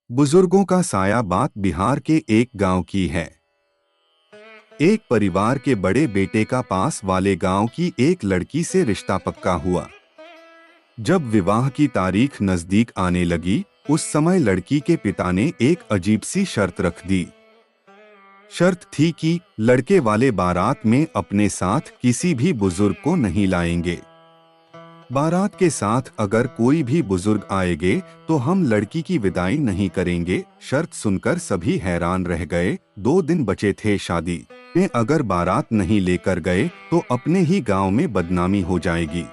बुजुर्गों का साया बात बिहार के एक गांव की है। एक परिवार के बड़े बेटे का पास वाले गांव की एक लड़की से रिश्ता पक्का हुआ। जब विवाह की तारीख नजदीक आने लगी, उस समय लड़की के पिता ने एक अजीब सी शर्त रख दी। शर्त थी कि लड़के वाले बारात में अपने साथ किसी भी बुजुर्ग को नहीं लाएंगे। बारात के साथ अगर कोई भी बुजुर्ग आएंगे तो हम लड़की की विदाई नहीं करेंगे। शर्त सुनकर सभी हैरान रह गए। 2 दिन बचे थे शादी में, अगर बारात नहीं लेकर गए तो अपने ही गांव में बदनामी हो जाएगी,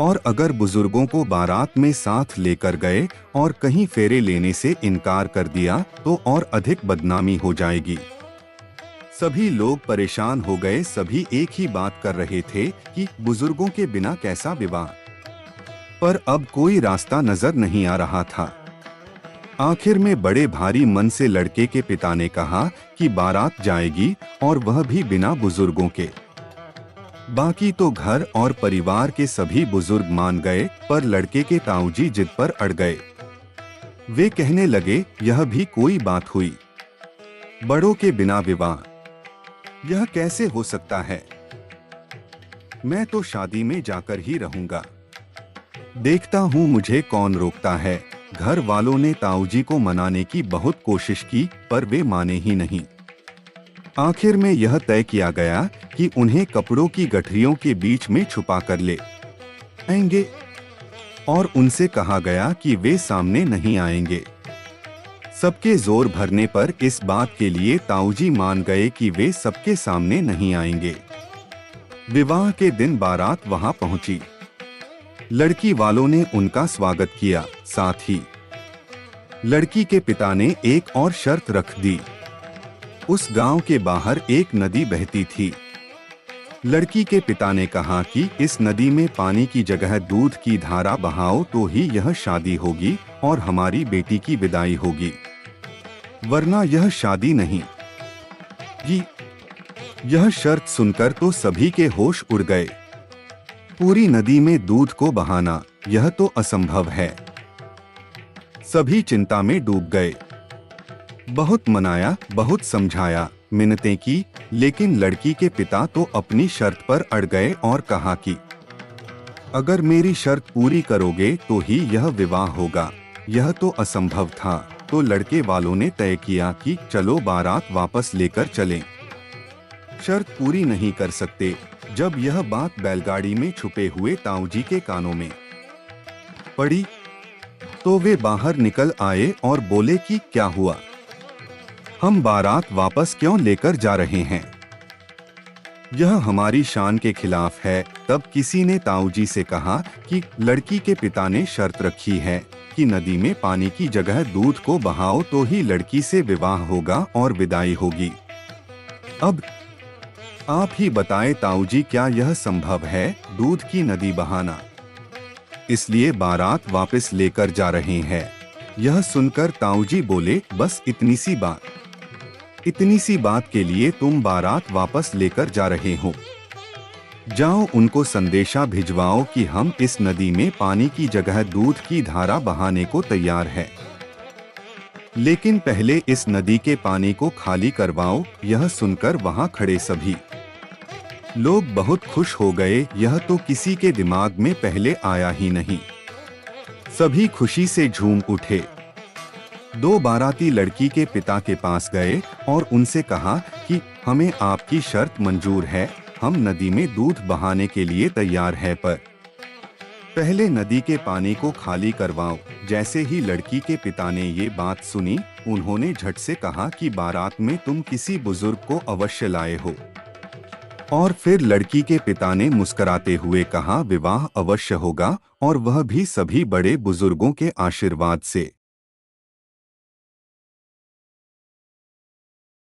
और अगर बुजुर्गों को बारात में साथ लेकर गए और कहीं फेरे लेने से इनकार कर दिया तो और अधिक बदनामी हो जाएगी। सभी लोग परेशान हो गए। सभी एक ही बात कर रहे थे कि बुजुर्गों के बिना कैसा विवाह, पर अब कोई रास्ता नजर नहीं आ रहा था। आखिर में बड़े भारी मन से लड़के के पिता ने कहा कि बारात जाएगी, और वह भी बिना बुजुर्गों के। बाकी तो घर और परिवार के सभी बुजुर्ग मान गए, पर लड़के के ताऊजी जिद पर अड़ गए। वे कहने लगे, यह भी कोई बात हुई? बड़ों के बिना विवाह, यह कैसे हो सकता है? मैं तो शादी में जाकर ही रहूंगा। देखता हूँ मुझे कौन रोकता है। घर वालों ने ताऊजी को मनाने की बहुत कोशिश की, पर वे माने ही नहीं। आखिर में यह तय किया गया कि उन्हें कपड़ों की गठरियों के बीच में छुपा कर ले आएंगे, और उनसे कहा गया कि वे सामने नहीं आएंगे। सबके जोर भरने पर इस बात के लिए ताऊजी मान गए कि वे सबके सामने नहीं आएंगे। विवाह के दिन बारात वहां पहुंची। लड़की वालों ने उनका स्वागत किया। साथ ही लड़की के पिता ने एक और शर्त रख दी। उस गांव के बाहर एक नदी बहती थी। लड़की के पिता ने कहा कि इस नदी में पानी की जगह दूध की धारा बहाओ तो ही यह शादी होगी और हमारी बेटी की विदाई होगी, वरना यह शादी नहीं। यह शर्त सुनकर तो सभी के होश उड़ गए। पूरी नदी में दूध को बहाना, यह तो असंभव है। सभी चिंता में डूब गए। बहुत मनाया, बहुत समझाया, मिन्नतें की, लेकिन लड़की के पिता तो अपनी शर्त पर अड़ गए और कहा कि अगर मेरी शर्त पूरी करोगे तो ही यह विवाह होगा। यह तो असंभव था। तो लड़के वालों ने तय किया कि चलो बारात वापस लेकर चलें। शर्त पूरी नहीं कर सकते। जब यह बात बैलगाड़ी में छुपे हुए ताऊजी के कानों में पड़ी तो वे बाहर निकल आए और बोले कि क्या हुआ, हम बारात वापस क्यों लेकर जा रहे हैं? यह हमारी शान के खिलाफ है। तब किसी ने ताऊजी से कहा कि लड़की के पिता ने शर्त रखी है कि नदी में पानी की जगह दूध को बहाओ तो ही लड़की से विवाह होगा और विदाई होगी। अब आप ही बताएं ताऊजी, क्या यह संभव है, दूध की नदी बहाना? इसलिए बारात वापस लेकर जा रहे हैं। यह सुनकर ताऊजी बोले, बस इतनी सी बात, इतनी सी बात के लिए तुम बारात वापस लेकर जा रहे हो? जाओ उनको संदेशा भिजवाओ कि हम इस नदी में पानी की जगह दूध की धारा बहाने को तैयार है, लेकिन पहले इस नदी के पानी को खाली करवाओ। यह सुनकर वहां खड़े सभी लोग बहुत खुश हो गए। यह तो किसी के दिमाग में पहले आया ही नहीं। सभी खुशी से झूम उठे। 2 बाराती लड़की के पिता के पास गए और उनसे कहा कि हमें आपकी शर्त मंजूर है, हम नदी में दूध बहाने के लिए तैयार हैं, पर पहले नदी के पानी को खाली करवाओ। जैसे ही लड़की के पिता ने ये बात सुनी, उन्होंने झट से कहा कि बारात में तुम किसी बुजुर्ग को अवश्य लाए हो। और फिर लड़की के पिता ने मुस्कुराते हुए कहा, विवाह अवश्य होगा, और वह भी सभी बड़े बुजुर्गों के आशीर्वाद से।